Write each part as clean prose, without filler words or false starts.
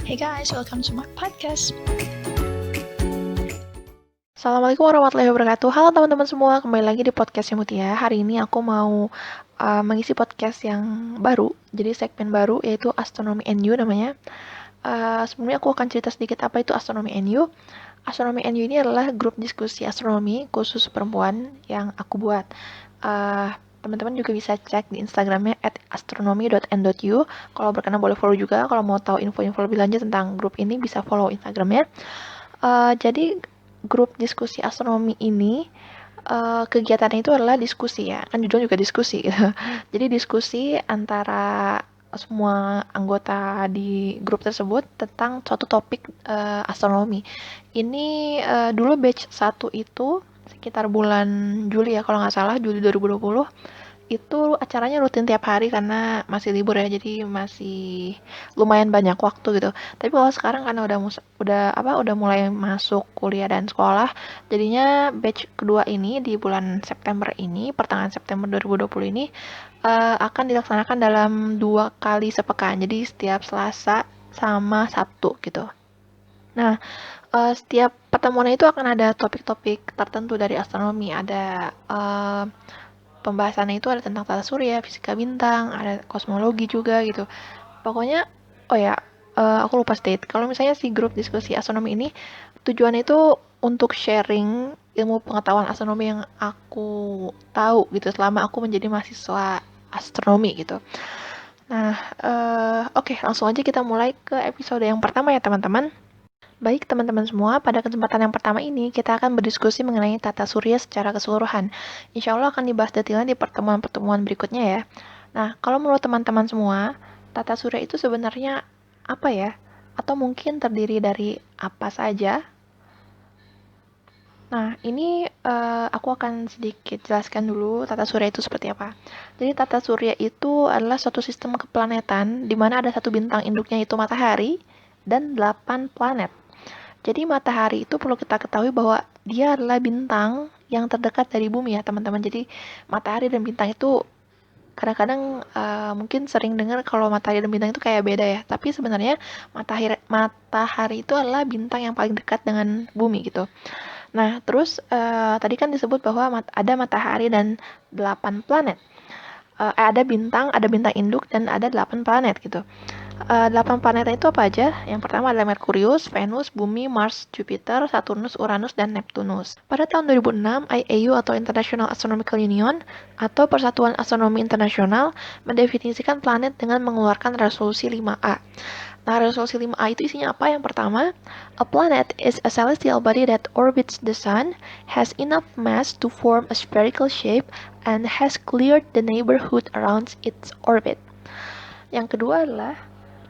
Hey guys, welcome to my podcast. Assalamualaikum warahmatullahi wabarakatuh. Halo teman-teman semua, kembali lagi di podcastnya Mutia. Hari ini aku mau mengisi podcast yang baru, jadi segmen baru yaitu Astronomy NU namanya. Sebelumnya aku akan cerita sedikit apa itu Astronomy NU. Astronomy NU ini adalah grup diskusi astronomi khusus perempuan yang aku buat. Teman-teman juga bisa cek di Instagramnya @astronomy.n.u. Kalau berkenan boleh follow juga. Kalau mau tahu info-info lebih lanjut tentang grup ini bisa follow Instagramnya. Jadi grup diskusi astronomi ini kegiatannya itu adalah diskusi ya, kan judulnya juga diskusi gitu. Jadi diskusi antara semua anggota di grup tersebut tentang suatu topik astronomi. Ini dulu batch 1 itu sekitar bulan Juli ya kalau nggak salah, Juli 2020 itu acaranya rutin tiap hari karena masih libur ya, jadi masih lumayan banyak waktu gitu. Tapi kalau sekarang karena udah mulai masuk kuliah dan sekolah, jadinya batch kedua ini di bulan September ini, pertengahan September 2020 ini akan dilaksanakan dalam 2 kali sepekan. Jadi setiap Selasa sama Sabtu gitu. Nah, setiap pertemuan itu akan ada topik-topik tertentu dari astronomi. Ada pembahasannya itu ada tentang tata surya, fisika bintang, ada kosmologi juga gitu. Pokoknya, oh ya, aku lupa state. Kalau misalnya si grup diskusi astronomi ini tujuannya itu untuk sharing ilmu pengetahuan astronomi yang aku tahu gitu selama aku menjadi mahasiswa astronomi gitu. Nah, oke, langsung aja kita mulai ke episode yang pertama ya teman-teman. Baik teman-teman semua, pada kesempatan yang pertama ini kita akan berdiskusi mengenai tata surya secara keseluruhan. Insya Allah akan dibahas detailnya di pertemuan-pertemuan berikutnya ya. Nah, kalau menurut teman-teman semua, tata surya itu sebenarnya apa ya? Atau mungkin terdiri dari apa saja? Nah, ini aku akan sedikit jelaskan dulu tata surya itu seperti apa. Jadi tata surya itu adalah suatu sistem keplanetan di mana ada satu bintang induknya itu matahari dan 8 planet. Jadi matahari itu perlu kita ketahui bahwa dia adalah bintang yang terdekat dari bumi ya teman-teman. Jadi matahari dan bintang itu kadang-kadang mungkin sering dengar kalau matahari dan bintang itu kayak beda ya. Tapi sebenarnya matahari itu adalah bintang yang paling dekat dengan bumi gitu. Nah terus tadi kan disebut bahwa ada matahari dan 8 planet. Ada bintang induk dan ada 8 planet gitu. 8 planet itu apa aja? Yang pertama adalah Merkurius, Venus, Bumi, Mars, Jupiter, Saturnus, Uranus, dan Neptunus. Pada tahun 2006, IAU atau International Astronomical Union atau Persatuan Astronomi Internasional mendefinisikan planet dengan mengeluarkan resolusi 5A. Nah, resolusi 5A itu isinya apa? Yang pertama, a planet is a celestial body that orbits the sun, has enough mass to form a spherical shape, and has cleared the neighborhood around its orbit. Yang kedua adalah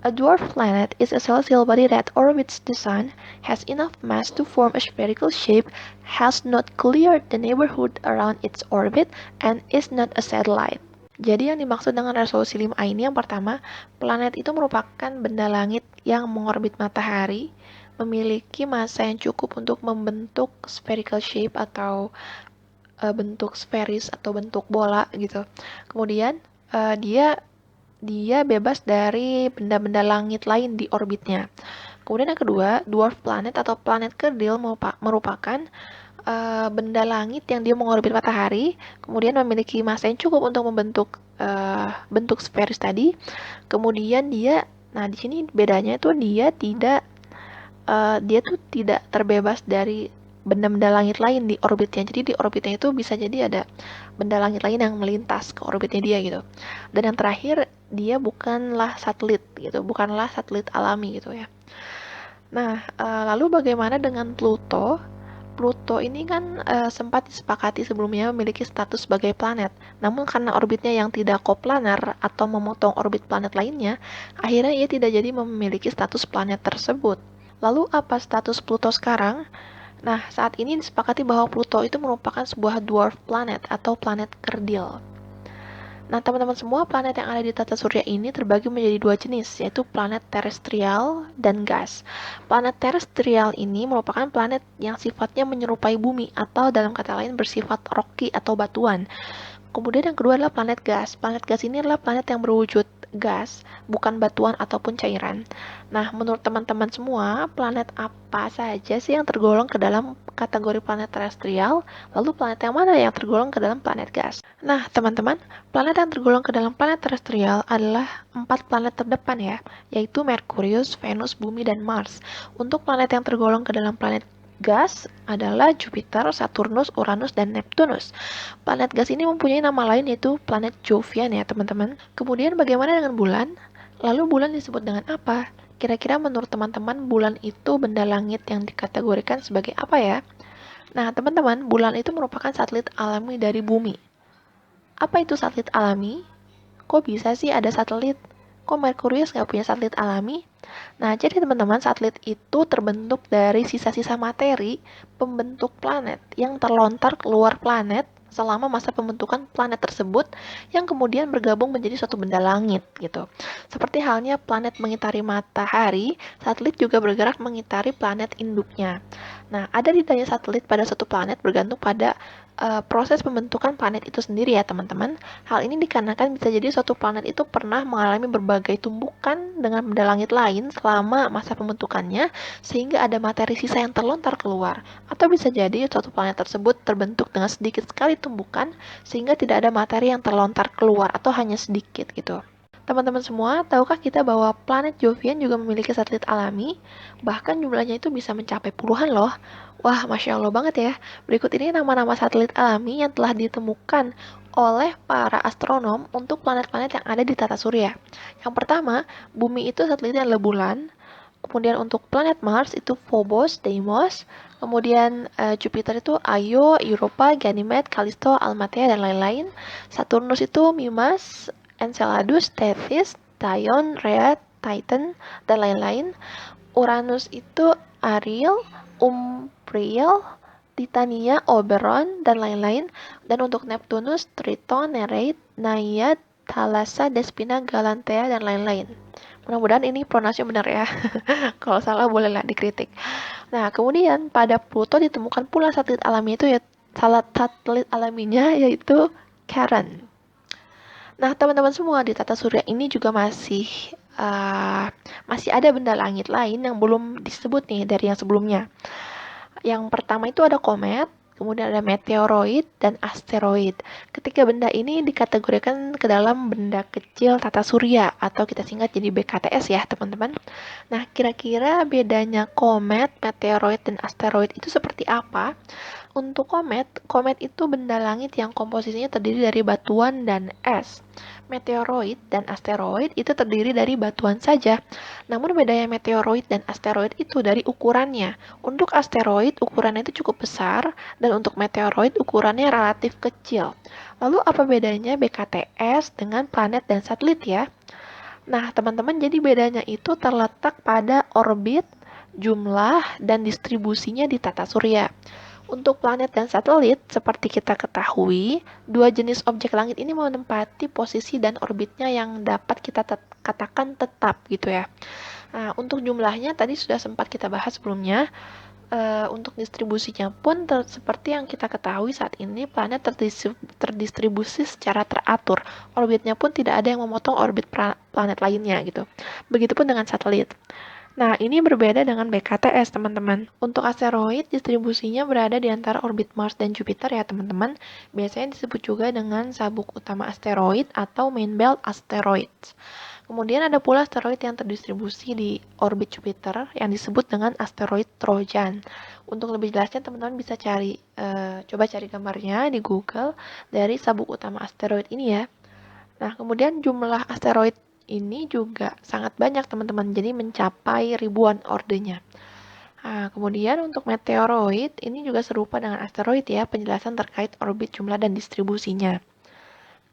a dwarf planet is a celestial body that orbits the sun, has enough mass to form a spherical shape, has not cleared the neighborhood around its orbit, and is not a satellite. Jadi yang dimaksud dengan resolusi 5A ini yang pertama, planet itu merupakan benda langit yang mengorbit matahari, memiliki massa yang cukup untuk membentuk spherical shape atau bentuk sferis atau bentuk bola gitu. Kemudian dia bebas dari benda-benda langit lain di orbitnya. Kemudian yang kedua, dwarf planet atau planet kerdil merupakan benda langit yang dia mengorbit matahari, kemudian memiliki massa yang cukup untuk membentuk bentuk sferis tadi. Kemudian nah di sini bedanya itu dia tuh tidak terbebas dari benda-benda langit lain di orbitnya. Jadi di orbitnya itu bisa jadi ada benda langit lain yang melintas ke orbitnya dia gitu. Dan yang terakhir, dia bukanlah satelit gitu, bukanlah satelit alami gitu ya. Nah, lalu bagaimana dengan Pluto? Pluto ini kan sempat disepakati sebelumnya memiliki status sebagai planet. Namun karena orbitnya yang tidak koplanar atau memotong orbit planet lainnya, akhirnya ia tidak jadi memiliki status planet tersebut. Lalu apa status Pluto sekarang? Nah, saat ini disepakati bahwa Pluto itu merupakan sebuah dwarf planet atau planet kerdil. Nah, teman-teman semua, planet yang ada di tata surya ini terbagi menjadi 2 jenis, yaitu planet terestrial dan gas. Planet terestrial ini merupakan planet yang sifatnya menyerupai bumi atau dalam kata lain bersifat rocky atau batuan. Kemudian yang kedua adalah planet gas. Planet gas ini adalah planet yang berwujud gas, bukan batuan ataupun cairan. Nah, menurut teman-teman semua, planet apa saja sih yang tergolong ke dalam kategori planet terestrial? Lalu planet yang mana yang tergolong ke dalam planet gas? Nah, teman-teman, planet yang tergolong ke dalam planet terestrial adalah 4 planet terdepan ya, yaitu Merkurius, Venus, Bumi, dan Mars. Untuk planet yang tergolong ke dalam planet gas adalah Jupiter, Saturnus, Uranus, dan Neptunus. Planet gas ini mempunyai nama lain yaitu planet Jovian ya teman-teman. Kemudian bagaimana dengan bulan? Lalu bulan disebut dengan apa? Kira-kira menurut teman-teman bulan itu benda langit yang dikategorikan sebagai apa ya? Nah teman-teman, bulan itu merupakan satelit alami dari bumi. Apa itu satelit alami? Kok bisa sih ada satelit? Kok Merkurius nggak punya satelit alami? Nah, jadi teman-teman, satelit itu terbentuk dari sisa-sisa materi pembentuk planet yang terlontar keluar planet selama masa pembentukan planet tersebut yang kemudian bergabung menjadi suatu benda langit gitu. Seperti halnya planet mengitari matahari, satelit juga bergerak mengitari planet induknya. Nah, ada tidaknya satelit pada suatu planet bergantung pada proses pembentukan planet itu sendiri ya teman-teman. Hal ini dikarenakan bisa jadi suatu planet itu pernah mengalami berbagai tumbukan dengan benda langit lain selama masa pembentukannya sehingga ada materi sisa yang terlontar keluar. Atau bisa jadi suatu planet tersebut terbentuk dengan sedikit sekali tumbukan sehingga tidak ada materi yang terlontar keluar atau hanya sedikit gitu. Teman-teman semua, tahukah kita bahwa planet Jovian juga memiliki satelit alami? Bahkan jumlahnya itu bisa mencapai puluhan loh. Wah, Masya Allah banget ya. Berikut ini nama-nama satelit alami yang telah ditemukan oleh para astronom untuk planet-planet yang ada di tata surya. Yang pertama, Bumi itu satelitnya adalah bulan. Kemudian untuk planet Mars itu Phobos, Deimos. Kemudian Jupiter itu Io, Europa, Ganymede, Callisto, Almatea, dan lain-lain. Saturnus itu Mimas, Enceladus, Tethys, Dione, Rhea, Titan, dan lain-lain. Uranus itu Ariel, Umbriel, Titania, Oberon, dan lain-lain. Dan untuk Neptunus, Triton, Nereid, Naiad, Thalassa, Despina, Galantea, dan lain-lain. Mudah-mudahan ini pronasinya benar ya. Kalau salah bolehlah dikritik. Nah, kemudian pada Pluto ditemukan pula satelit alami itu ya, salah satelit alaminya yaitu Charon. Nah, teman-teman semua di tata surya ini juga masih ada benda langit lain yang belum disebut nih dari yang sebelumnya. Yang pertama itu ada komet, kemudian ada meteoroid dan asteroid. Ketiga benda ini dikategorikan ke dalam benda kecil tata surya atau kita singkat jadi BKTS ya, teman-teman. Nah, kira-kira bedanya komet, meteoroid dan asteroid itu seperti apa? Untuk komet itu benda langit yang komposisinya terdiri dari batuan dan es. Meteoroid dan asteroid itu terdiri dari batuan saja. Namun bedanya meteoroid dan asteroid itu dari ukurannya. Untuk asteroid ukurannya itu cukup besar dan untuk meteoroid ukurannya relatif kecil. Lalu apa bedanya BKTS dengan planet dan satelit ya? Nah, teman-teman, jadi bedanya itu terletak pada orbit, jumlah, dan distribusinya di tata surya. Untuk planet dan satelit, seperti kita ketahui, dua jenis objek langit ini menempati posisi dan orbitnya yang dapat kita katakan tetap gitu ya. Nah, untuk jumlahnya tadi sudah sempat kita bahas sebelumnya. Untuk distribusinya pun seperti yang kita ketahui saat ini, planet terdistribusi secara teratur. Orbitnya pun tidak ada yang memotong orbit planet lainnya gitu. Begitupun dengan satelit. Nah, ini berbeda dengan BKTS, teman-teman. Untuk asteroid, distribusinya berada di antara orbit Mars dan Jupiter ya, teman-teman. Biasanya disebut juga dengan sabuk utama asteroid atau main belt asteroids. Kemudian ada pula asteroid yang terdistribusi di orbit Jupiter yang disebut dengan asteroid Trojan. Untuk lebih jelasnya, teman-teman bisa coba cari gambarnya di Google dari sabuk utama asteroid ini ya. Nah, kemudian jumlah asteroid ini juga sangat banyak teman-teman, jadi mencapai ribuan ordenya. Nah, kemudian untuk meteoroid ini juga serupa dengan asteroid ya, penjelasan terkait orbit, jumlah, dan distribusinya.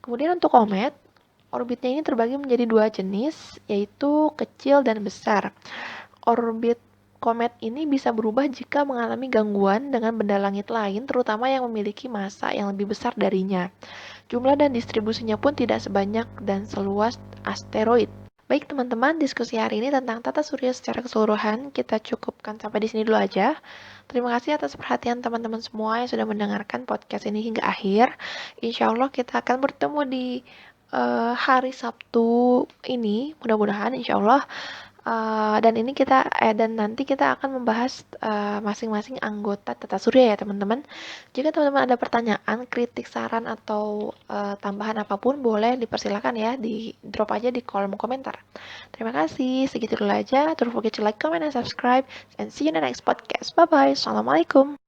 Kemudian untuk komet, orbitnya ini terbagi menjadi dua jenis, yaitu kecil dan besar. Orbit komet ini bisa berubah jika mengalami gangguan dengan benda langit lain, terutama yang memiliki massa yang lebih besar darinya. Jumlah dan distribusinya pun tidak sebanyak dan seluas asteroid. Baik teman-teman, diskusi hari ini tentang tata surya secara keseluruhan kita cukupkan sampai di sini dulu aja. Terima kasih atas perhatian teman-teman semua yang sudah mendengarkan podcast ini hingga akhir. Insya Allah kita akan bertemu di hari Sabtu ini, mudah-mudahan insya Allah. Dan nanti kita akan membahas masing-masing anggota Tata Surya ya teman-teman. Jika teman-teman ada pertanyaan, kritik, saran atau tambahan apapun boleh dipersilakan ya, di drop aja di kolom komentar. Terima kasih, segitu dulu aja. Don't forget to like, comment, and subscribe, and see you in the next podcast. Bye bye. Assalamualaikum.